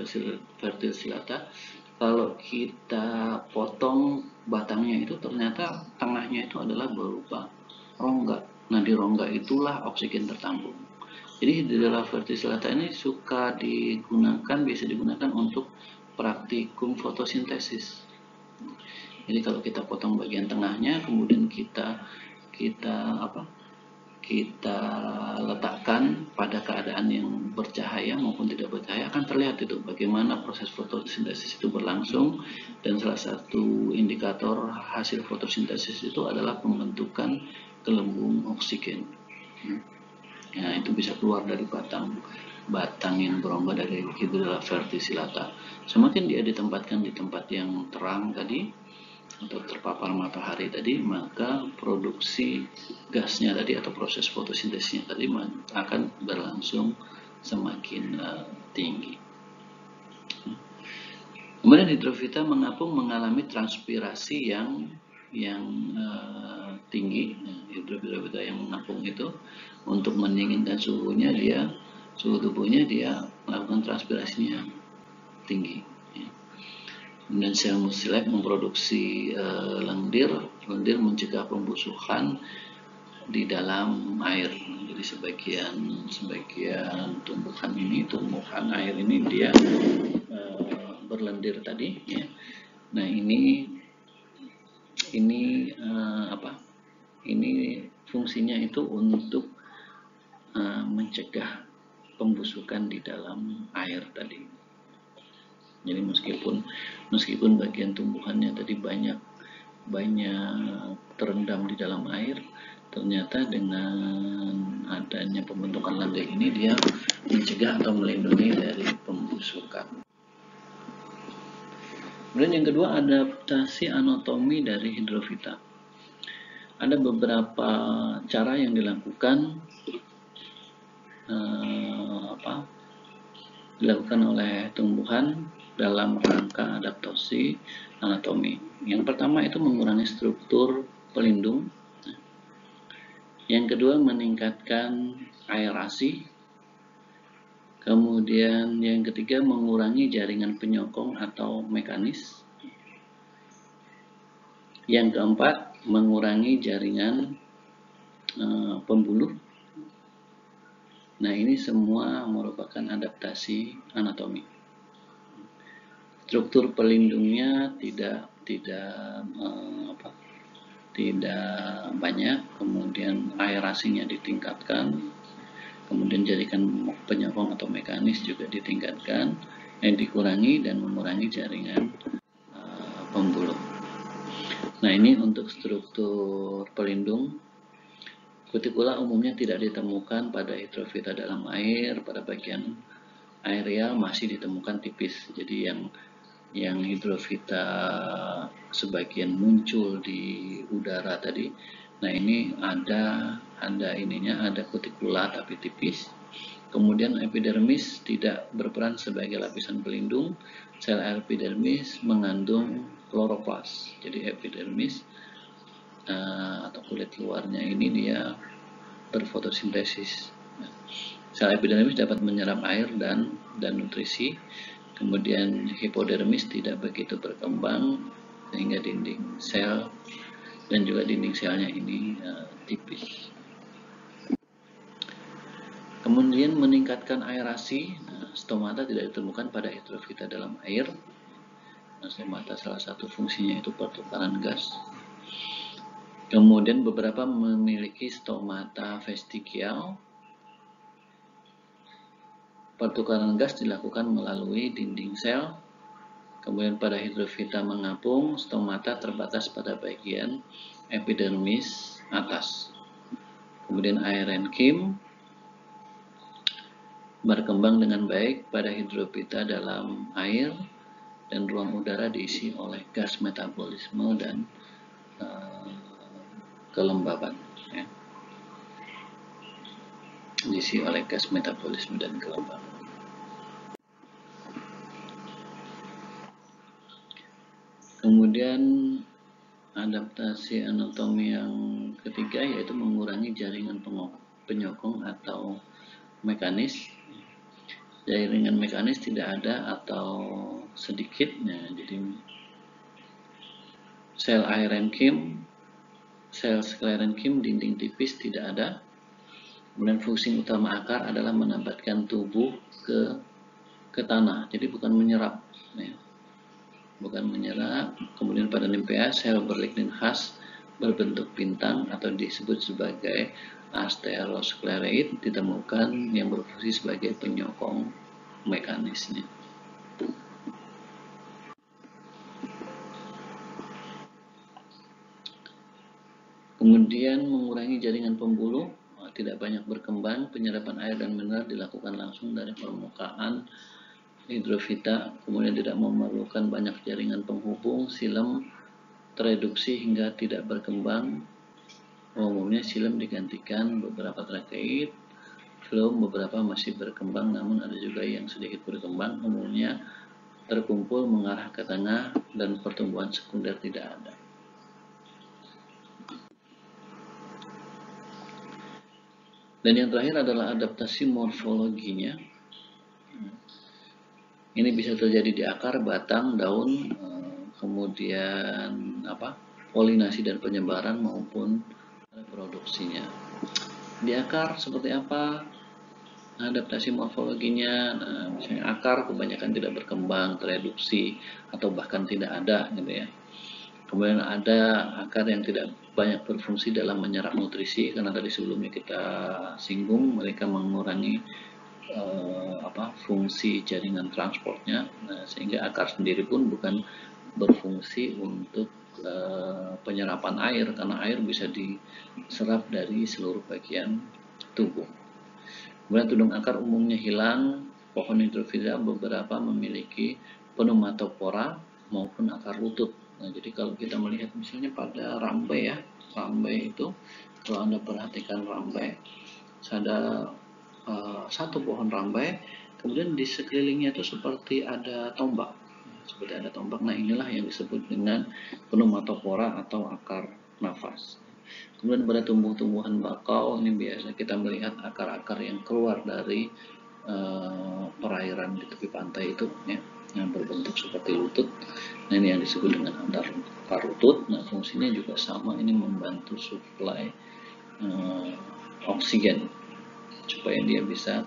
[SPEAKER 1] verticillata, kalau kita potong batangnya itu ternyata tengahnya itu adalah berupa rongga. Nah, di rongga itulah oksigen tertampung. Jadi Hydrilla verticillata ini bisa digunakan untuk praktikum fotosintesis. Jadi kalau kita potong bagian tengahnya, kemudian kita letakkan pada keadaan yang bercahaya maupun tidak bercahaya, akan terlihat itu bagaimana proses fotosintesis itu berlangsung, dan salah satu indikator hasil fotosintesis itu adalah pembentukan gelembung oksigen. Nah, itu bisa keluar dari batang yang berongga dari Hydrilla verticillata. Semakin dia ditempatkan di tempat yang terang tadi atau terpapar matahari tadi, maka produksi gasnya tadi atau proses fotosintesisnya tadi akan berlangsung semakin tinggi. Kemudian hidrofita mengapung mengalami transpirasi yang tinggi. Hidrofita yang mengapung itu untuk mendinginkan suhu tubuhnya, dia melakukan transpirasinya tinggi. Dan sel mucilek memproduksi lendir mencegah pembusukan di dalam air. Jadi sebagian tumbuhan air ini dia berlendir tadi ya. Nah, ini fungsinya itu untuk mencegah pembusukan di dalam air tadi. Jadi meskipun bagian tumbuhannya tadi banyak terendam di dalam air, ternyata dengan adanya pembentukan lendir ini dia mencegah atau melindungi dari pembusukan. Kemudian yang kedua, adaptasi anatomi dari hidrofita. Ada beberapa cara yang dilakukan oleh tumbuhan dalam rangka adaptasi anatomi. Yang pertama itu mengurangi struktur pelindung. Yang kedua meningkatkan aerasi. Kemudian yang ketiga mengurangi jaringan penyokong atau mekanis. Yang keempat mengurangi jaringan pembuluh. Nah, ini semua merupakan adaptasi anatomi. Struktur pelindungnya tidak banyak, kemudian aerasinya ditingkatkan, kemudian jaringan penyokong atau mekanis juga ditingkatkan, dikurangi dan mengurangi jaringan pembuluh. Nah, ini untuk struktur pelindung. Kutikula umumnya tidak ditemukan pada hidrofita dalam air, pada bagian aerial masih ditemukan tipis. Jadi yang hidrofita sebagian muncul di udara tadi. Nah, ini ada kutikula tapi tipis. Kemudian epidermis tidak berperan sebagai lapisan pelindung. Sel epidermis mengandung kloroplas. Jadi epidermis atau kulit luarnya ini dia berfotosintesis. Sel epidermis dapat menyerap air dan nutrisi. Kemudian hipodermis tidak begitu berkembang sehingga dinding sel dan juga dinding selnya ini tipis. Kemudian meningkatkan aerasi. Stomata tidak ditemukan pada hidrofita dalam air. Stomata salah satu fungsinya itu pertukaran gas. Kemudian beberapa memiliki stomata vestigial. Pertukaran gas dilakukan melalui dinding sel. Kemudian pada hidrofita mengapung, stomata terbatas pada bagian epidermis atas. Kemudian aerenkim berkembang dengan baik pada hidrofita dalam air dan ruang udara diisi oleh gas metabolisme dan kelembaban. Ya. Diisi oleh gas metabolisme dan kelembaban. Kemudian adaptasi anatomi yang ketiga yaitu mengurangi jaringan penyokong atau mekanis. Jaringan mekanis tidak ada atau sedikit. Nah, jadi sel aerenkim, sel sklerenkim dinding tipis tidak ada. Kemudian fungsi utama akar adalah menambatkan tubuh ke tanah. Jadi bukan menyerap. Ya. Bukan menyerap. Kemudian pada nymphaea sel berlignin khas berbentuk bintang atau disebut sebagai asteroskleroid ditemukan yang berfungsi sebagai penyokong mekanisnya. Kemudian mengurangi jaringan pembuluh, tidak banyak berkembang, penyerapan air dan mineral dilakukan langsung dari permukaan hidrofita, kemudian tidak memerlukan banyak jaringan penghubung, silem tereduksi hingga tidak berkembang. Umumnya silem digantikan beberapa trakeid, phloem beberapa masih berkembang namun ada juga yang sedikit berkembang, umumnya terkumpul mengarah ke tengah dan pertumbuhan sekunder tidak ada. Dan yang terakhir adalah adaptasi morfologinya. Ini bisa terjadi di akar, batang, daun, kemudian polinasi dan penyebaran maupun reproduksinya. Di akar seperti apa adaptasi morfologinya? Nah, misalnya akar kebanyakan tidak berkembang, tereduksi atau bahkan tidak ada gitu ya. Kemudian ada akar yang tidak banyak berfungsi dalam menyerap nutrisi karena tadi sebelumnya kita singgung mereka mengurangi fungsi jaringan transportnya, nah, sehingga akar sendiri pun bukan berfungsi untuk penyerapan air karena air bisa diserap dari seluruh bagian tubuh. Kemudian tudung akar umumnya hilang. Pohon hidrofita beberapa memiliki pneumatopora maupun akar lutut. Nah, jadi kalau kita melihat misalnya pada rambai ya, rambai itu kalau Anda perhatikan rambai, ada satu pohon rambai, kemudian di sekelilingnya itu seperti ada tombak, seperti ada tombak. Nah, inilah yang disebut dengan pneumatopora atau akar nafas. Kemudian pada tumbuh-tumbuhan bakau ini biasa kita melihat akar-akar yang keluar dari perairan di tepi pantai itu ya, yang berbentuk seperti lutut. Nah, ini yang disebut dengan akar lutut. Nah, fungsinya juga sama, ini membantu suplai oksigen supaya dia bisa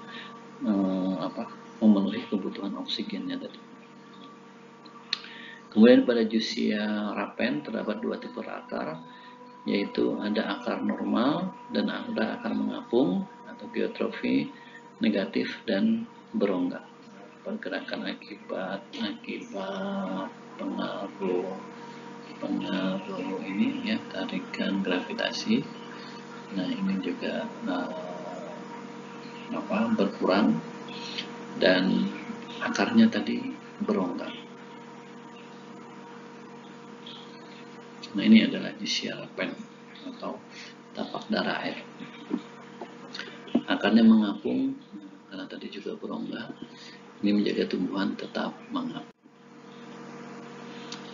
[SPEAKER 1] memenuhi kebutuhan oksigennya tadi. Kemudian pada Jusia rapen terdapat dua tipe akar, yaitu ada akar normal dan ada akar mengapung atau geotrofi negatif dan berongga. Pergerakan akibat pengaruh ini ya, tarikan gravitasi. Nah, ini juga berkurang dan akarnya tadi berongga. Nah, ini adalah Jusia rapen atau tapak darah air. Akarnya mengapung karena tadi juga berongga. Ini menjaga tumbuhan tetap mengapung.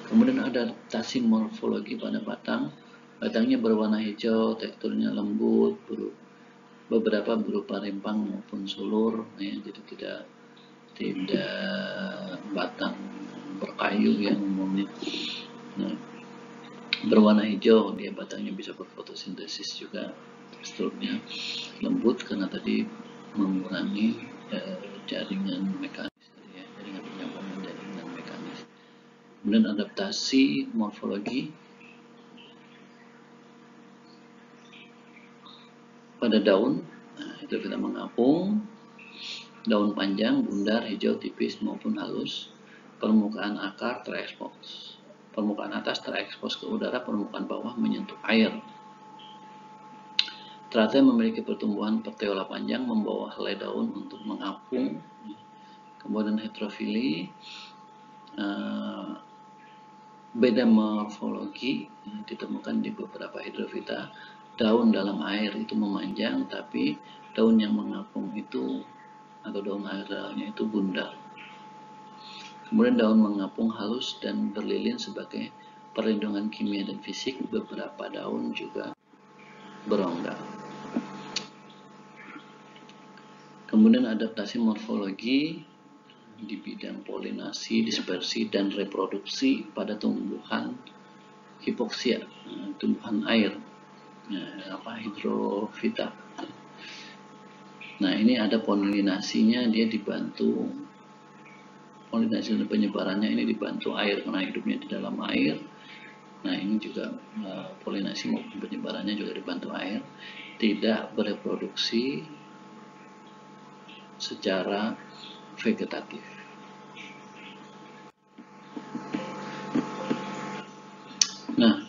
[SPEAKER 1] Kemudian ada adaptasi morfologi pada batang. Batangnya berwarna hijau, teksturnya lembut, beberapa berupa rempang maupun sulur, ya, jadi tidak batang berkayu yang umumnya. Nah, berwarna hijau, dia batangnya bisa berfotosintesis juga, teksturnya lembut karena tadi mengurangi jaringan mekanis, ya, jaringan penyambungan jaringan mekanis. Kemudian adaptasi morfologi pada daun, nah, itu kita mengapung, daun panjang, bundar, hijau, tipis maupun halus, permukaan akar terekspos, permukaan atas terekspos ke udara, permukaan bawah menyentuh air. Teratai memiliki pertumbuhan petiola panjang membawa helai daun untuk mengapung. Kemudian heterofili, beda morfologi ditemukan di beberapa hidrofita. Daun dalam air itu memanjang, tapi daun yang mengapung itu atau daun air dalamnya itu bundar. Kemudian daun mengapung halus dan berlilin sebagai perlindungan kimia dan fisik. Beberapa daun juga berongga. Kemudian adaptasi morfologi di bidang polinasi, dispersi, dan reproduksi pada tumbuhan hipoksia, tumbuhan air, hidrofita. Nah, ini ada polinasinya, dia dibantu polinasi dan penyebarannya ini dibantu air karena hidupnya di dalam air. Nah, ini juga polinasi maupun penyebarannya juga dibantu air, tidak bereproduksi secara vegetatif. Nah,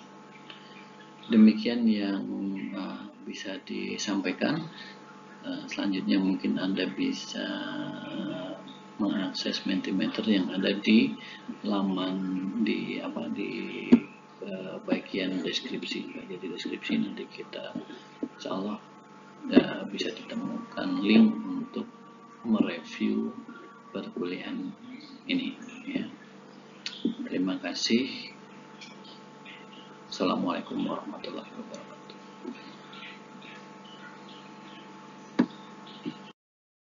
[SPEAKER 1] demikian yang bisa disampaikan. Selanjutnya mungkin Anda bisa mengakses Mentimeter yang ada di laman di bagian deskripsi. Jadi deskripsi nanti kita insyaallah bisa ditemukan link untuk mereview perkuliahan ini ya. Terima kasih. Assalamualaikum warahmatullahi wabarakatuh.